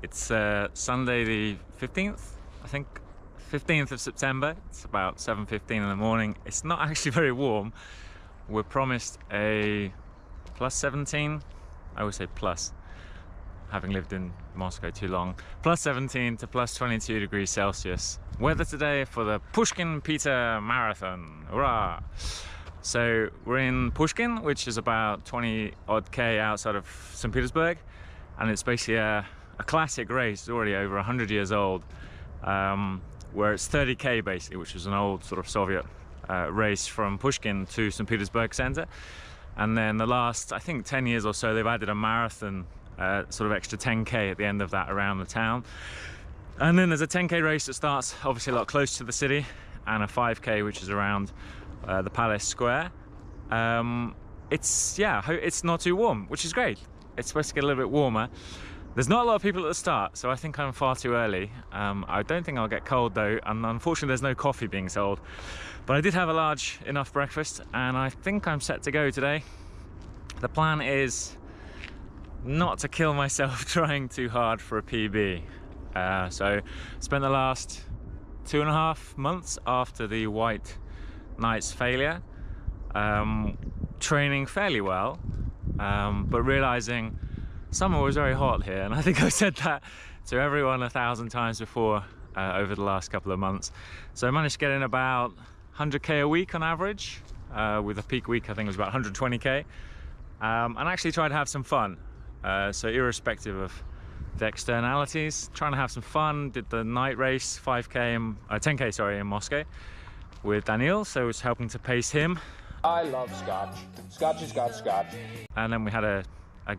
It's Sunday the 15th, I think, 15th of September. It's about 7:15 in the morning. It's not actually very warm. We're promised a plus 17. I always say plus, having lived in Moscow too long. Plus 17 to plus 22 degrees Celsius. Weather today for the Pushkin Peter Marathon. Hurrah! So we're in Pushkin, which is about 20 odd K outside of St. Petersburg. And it's basically a classic race. It's already over 100 years old. Where it's 30K basically, which was an old sort of Soviet race from Pushkin to St. Petersburg center. And then the last, I think 10 years or so, they've added a marathon, sort of extra 10K at the end of that around the town. And then there's a 10K race that starts obviously a lot closer to the city, and a 5K which is around the Palace Square. It's not too warm, which is great. It's supposed to get a little bit warmer. There's not a lot of people at the start, so I think I'm far too early. I don't think I'll get cold though, and unfortunately there's no coffee being sold. But I did have a large enough breakfast, and I think I'm set to go today. The plan is not to kill myself trying too hard for a PB. So spent the last 2.5 months after the White Knights failure, training fairly well, but realizing summer was very hot here, and I think I've said that to everyone 1,000 times before over the last couple of months. So I managed to get in about 100K a week on average, with a peak week I think it was about 120K, and actually tried to have some fun. So irrespective of the externalities, trying to have some fun. Did the night race 10K sorry, in Moscow with Daniil, so I was helping to pace him. I love scotch. Scotch has got scotch. And then we had a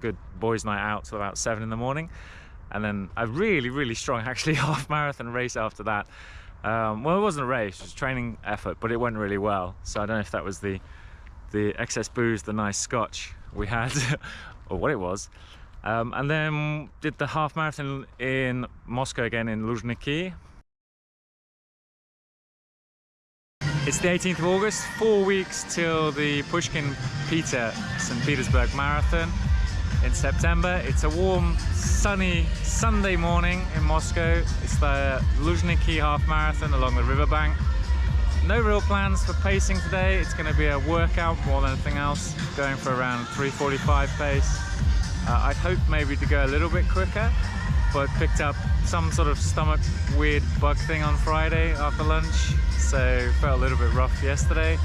good boys' night out till about 7 in the morning, and then a really strong actually half marathon race after that. Well, it wasn't a race, it was a training effort, but it went really well. So I don't know if that was the excess booze, the nice scotch we had, or what it was. And then did the half marathon in Moscow again in Luzhniki. It's the 18th of August, 4 weeks till the Pushkin Peter St. Petersburg Marathon in September. It's a warm, sunny Sunday morning in Moscow. It's the Luzhniki half marathon along the riverbank. No real plans for pacing today. It's going to be a workout more than anything else, going for around 3:45 pace. I'd hoped maybe to go a little bit quicker, but picked up some sort of stomach weird bug thing on Friday after lunch, so felt a little bit rough yesterday.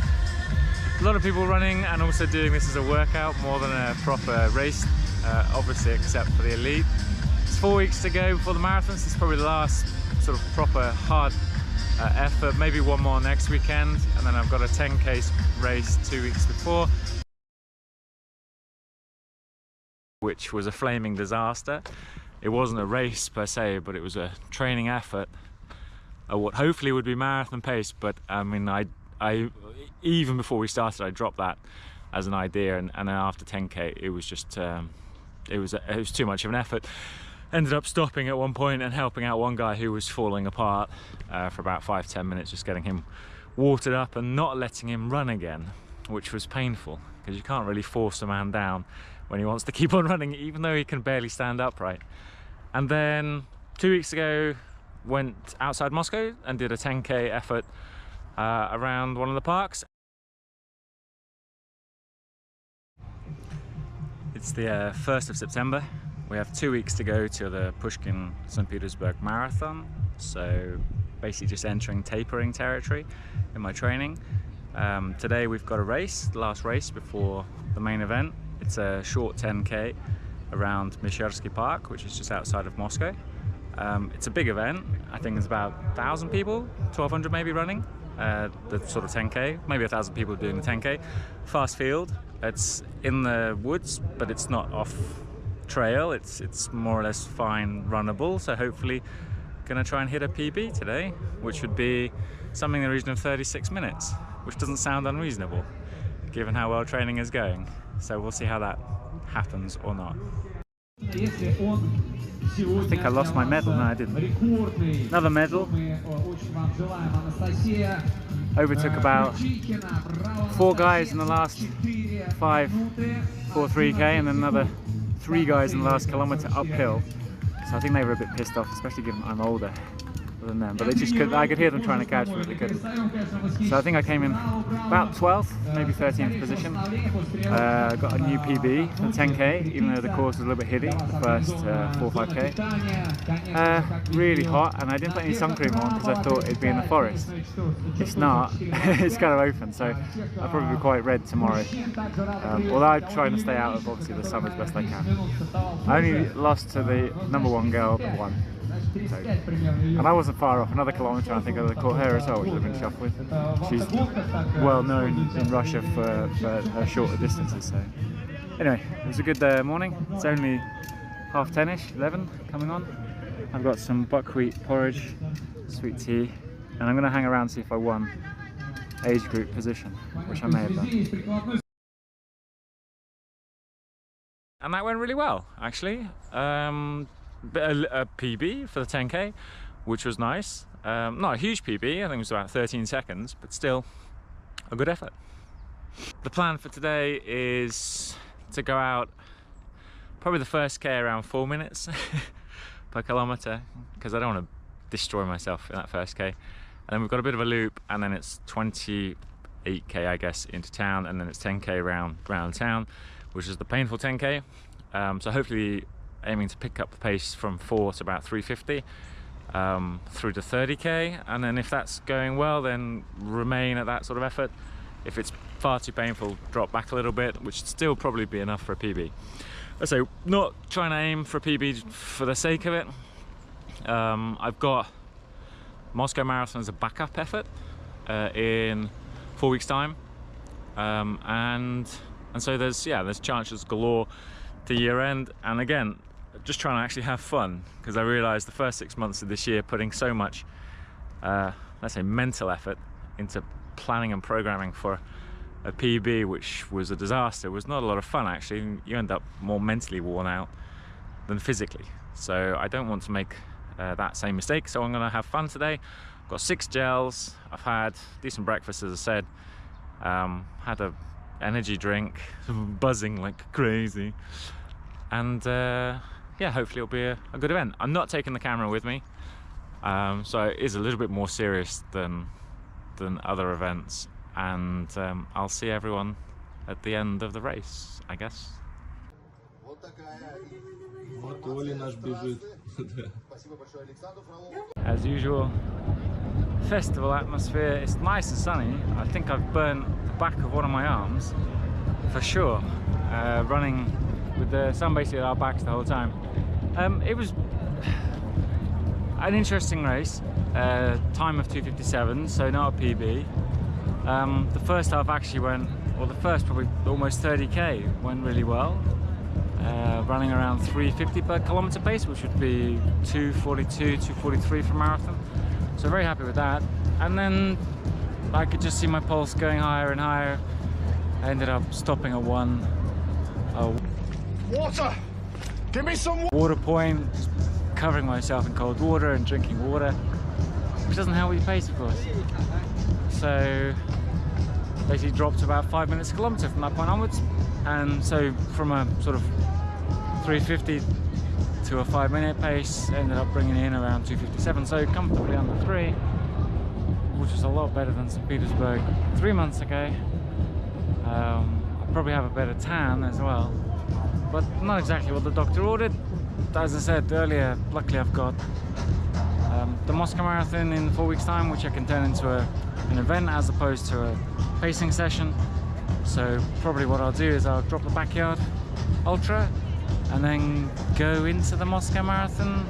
A lot of people running and also doing this as a workout more than a proper race, obviously except for the elite. It's 4 weeks to go before the marathon, so it's probably the last sort of proper hard effort, maybe one more next weekend, and then I've got a 10K race 2 weeks before, which was a flaming disaster. It wasn't a race per se, but it was a training effort at what hopefully would be marathon pace. But I mean, I even before we started, I dropped that as an idea, and then after 10K, it was just it was too much of an effort. Ended up stopping at one point and helping out one guy who was falling apart for about 5-10 minutes, just getting him watered up and not letting him run again, which was painful because you can't really force a man down when he wants to keep on running, even though he can barely stand upright. And then 2 weeks ago, went outside Moscow and did a 10K effort around one of the parks. It's the 1st of September. We have 2 weeks to go to the Pushkin St. Petersburg Marathon. So basically just entering tapering territory in my training. Today we've got a race, the last race before the main event. It's a short 10K around Meshchersky Park, which is just outside of Moscow. It's a big event. I think there's about 1,000 people, 1,200 maybe running the sort of 10K, maybe 1,000 people doing the 10K. Fast field. It's in the woods, but it's not off trail. It's more or less fine runnable. So hopefully gonna try and hit a PB today, which would be something in the region of 36 minutes, which doesn't sound unreasonable given how well training is going. So we'll see how that happens or not. I think I lost my medal. No, I didn't. Another medal. Overtook about 4 guys in the last 5 for 3K, and then another 3 guys in the last kilometre uphill. so I think they were a bit pissed off, especially given I'm older than them, but they just couldn't. I could hear them trying to catch me, but they couldn't. So I think I came in about 12th, maybe 13th position. Got a new PB for the 10k, even though the course was a little bit hilly, the first 4 or 5k. Really hot, and I didn't put any sun cream on because I thought it'd be in the forest. It's not. It's kind of open, so I'll probably be quite red tomorrow. Although I'm trying to stay out of obviously the sun as best I can. I only lost to the #1 girl that won. So, and I wasn't far off, another kilometre. I think I would have caught her as well, which I've been chuffed with. She's well known in Russia for her shorter distances. So anyway, it was a good morning. It's only 10:30ish, 11 coming on. I've got some buckwheat porridge, sweet tea, and I'm going to hang around to see if I won age group position, which I may have done. And that went really well, actually. A PB for the 10k, which was nice. Not a huge PB, I think it was about 13 seconds, but still a good effort. The plan for today is to go out probably the first k around 4 minutes per kilometre, because I don't want to destroy myself in that first k. And then we've got a bit of a loop, and then it's 28k I guess into town, and then it's 10k round town, which is the painful 10k. So hopefully aiming to pick up the pace from 4 to about 350 through to 30k, and then if that's going well, then remain at that sort of effort. If it's far too painful, drop back a little bit, which would still probably be enough for a PB. So not trying to aim for a PB for the sake of it. I've got Moscow Marathon as a backup effort in 4 weeks time, and so there's chances galore to year end. And again, just trying to actually have fun, because I realized the first 6 months of this year putting so much let's say mental effort into planning and programming for a PB, which was a disaster, was not a lot of fun actually. You end up more mentally worn out than physically, so I don't want to make that same mistake. So I'm going to have fun today. I've got 6 gels, I've had decent breakfast as I said, had a energy drink, buzzing like crazy, and yeah, hopefully it'll be a good event. I'm not taking the camera with me, so it is a little bit more serious than other events, and I'll see everyone at the end of the race, I guess. As usual, festival atmosphere. It's nice and sunny. I think I've burnt the back of one of my arms for sure, running with the sun basically at our backs the whole time. It was an interesting race, time of 2:57, so not a PB. The first half actually went, or the first probably almost 30k went really well, running around 350 per kilometre pace, which would be 2:42, 2:43 for marathon. So very happy with that. And then I could just see my pulse going higher and higher. I ended up stopping at one Water! Give me some water point, just covering myself in cold water and drinking water, which doesn't help with your pace, of course. So basically dropped to about 5 minutes a kilometre from that point onwards. And so from a sort of 350 to a 5 minute pace, ended up bringing in around 2:57, so comfortably under 3, which is a lot better than St. Petersburg 3 months ago. I'll probably have a better tan as well, but not exactly what the doctor ordered. As I said earlier, luckily I've got the Moscow Marathon in 4 weeks time, which I can turn into an event as opposed to a pacing session. So probably what I'll do is I'll drop the backyard ultra and then go into the Moscow Marathon,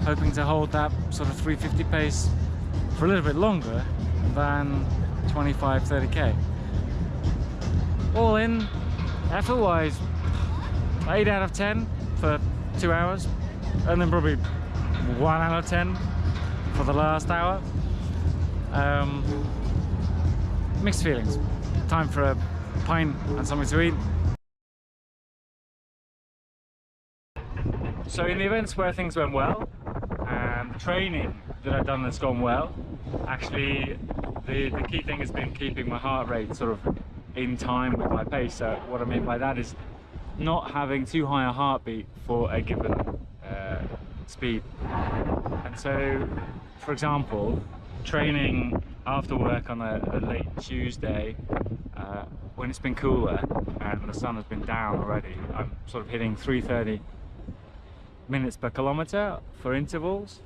hoping to hold that sort of 350 pace for a little bit longer than 25-30k. All in, effort-wise, 8 out of 10 for 2 hours, and then probably 1 out of 10 for the last hour. Mixed feelings. Time for a pint and something to eat. So in the events where things went well, and the training that I've done that's gone well, actually the key thing has been keeping my heart rate sort of in time with my pace. So what I mean by that is not having too high a heartbeat for a given speed. And so, for example, training after work on a late Tuesday, when it's been cooler and the sun has been down already, I'm sort of hitting 330 minutes per kilometer for intervals,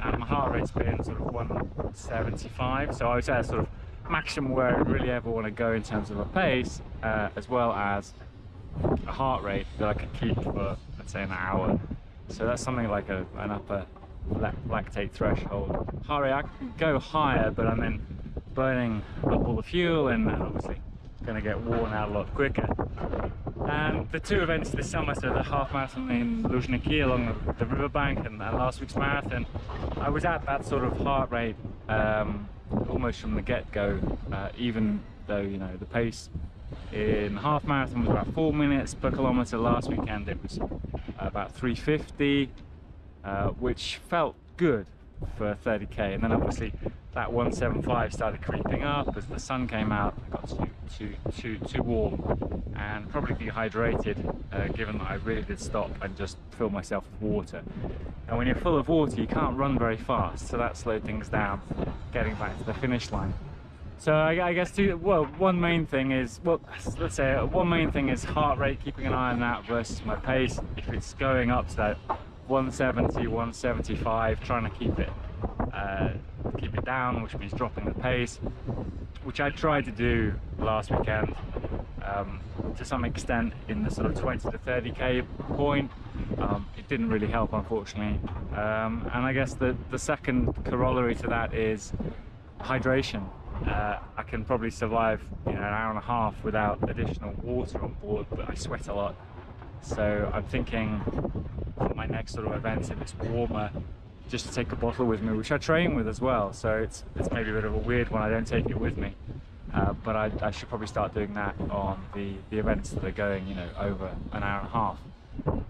and my heart rate's been sort of 175, so I would say that's sort of maximum where I really ever want to go in terms of a pace, as well as a heart rate that I could keep for, let's say, an hour. So that's something like an upper lactate threshold. Heart rate, I can go higher, but I'm then burning up all the fuel and obviously going to get worn out a lot quicker. And the two events this summer, so the half marathon in Luzhniki along the riverbank and last week's marathon, I was at that sort of heart rate almost from the get-go, even though, you know, the pace in half marathon was about 4 minutes per kilometer. Last weekend it was about 350, which felt good for 30k, and then obviously that 175 started creeping up as the sun came out. It got too warm and probably dehydrated, given that I really did stop and just fill myself with water. And when you're full of water, you can't run very fast, so that slowed things down getting back to the finish line. So I guess one main thing is, well, let's say one main thing is heart rate, keeping an eye on that versus my pace. If it's going up to that 170, 175, trying to keep it down, which means dropping the pace, which I tried to do last weekend to some extent in the sort of 20 to 30k point. It didn't really help, unfortunately, and I guess the second corollary to that is hydration. I can probably survive, you know, an hour and a half without additional water on board, but I sweat a lot. So I'm thinking for my next sort of events, if it's warmer, just to take a bottle with me, which I train with as well. So it's maybe a bit of a weird one, I don't take it with me. But I should probably start doing that on the events that are going, you know, over an hour and a half.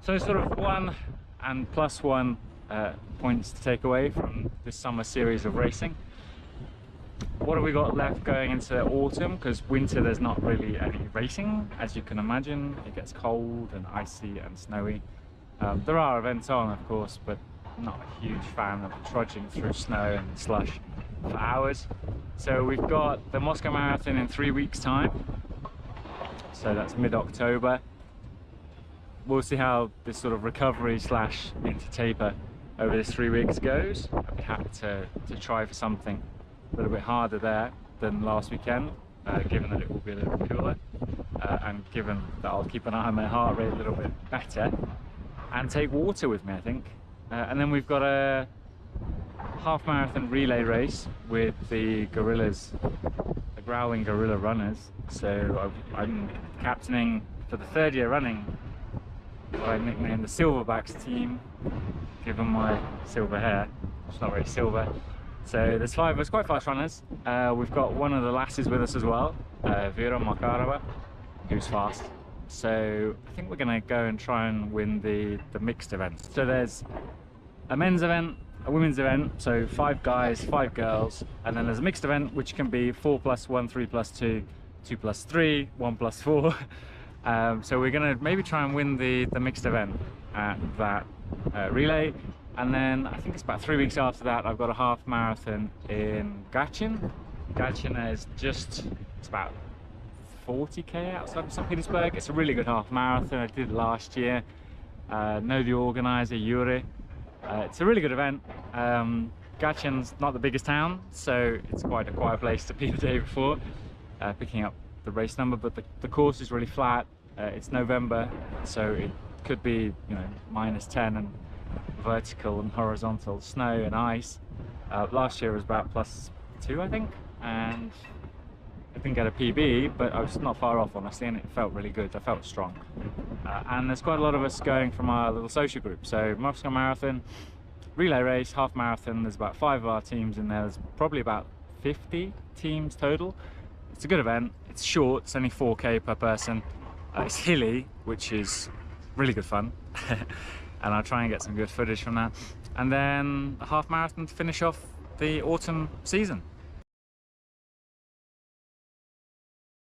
So sort of 1 and +1 points to take away from this summer series of racing. What have we got left going into autumn? Because winter there's not really any racing, as you can imagine. It gets cold and icy and snowy. There are events on, of course, but I'm not a huge fan of trudging through snow and slush for hours. So we've got the Moscow Marathon in 3 weeks' time. So that's mid-October. We'll see how this sort of recovery slash into taper over this 3 weeks goes. I'd be happy to try for something a little bit harder there than last weekend, given that it will be a little bit cooler, and given that I'll keep an eye on my heart rate a little bit better, and take water with me, I think. And then we've got a half marathon relay race with the Gorillas, the Growling Gorilla Runners. So I'm captaining for the 3rd year running what I nicknamed the Silverbacks team, given my silver hair. It's not very silver. So there's 5 of us, quite fast runners. We've got one of the lasses with us as well, Vera Makarova, who's fast. So I think we're going to go and try and win the mixed event. So there's a men's event, a women's event, so 5 guys, 5 girls, and then there's a mixed event which can be 4+1, 3+2, 2+3, 1+4. So we're going to maybe try and win the mixed event at that relay. And then I think it's about 3 weeks after that, I've got a half marathon in Gachin. Gachin is it's about 40k outside of St. Petersburg. It's a really good half marathon. I did it last year. Know the organizer, Yuri. It's a really good event. Gachin's not the biggest town, so it's quite a quiet place to be the day before, picking up the race number, but the course is really flat. It's November, so it could be, you know, -10 and vertical and horizontal snow and ice. Last year was about +2, I think, and I didn't get a PB, but I was not far off, honestly, and it felt really good. I felt strong. And there's quite a lot of us going from our little social group. So Moscow Marathon, relay race, half marathon, there's about 5 of our teams in there. There's probably about 50 teams total. It's a good event. It's short, it's only 4k per person. It's hilly, which is really good fun. And I'll try and get some good footage from that. And then a half marathon to finish off the autumn season.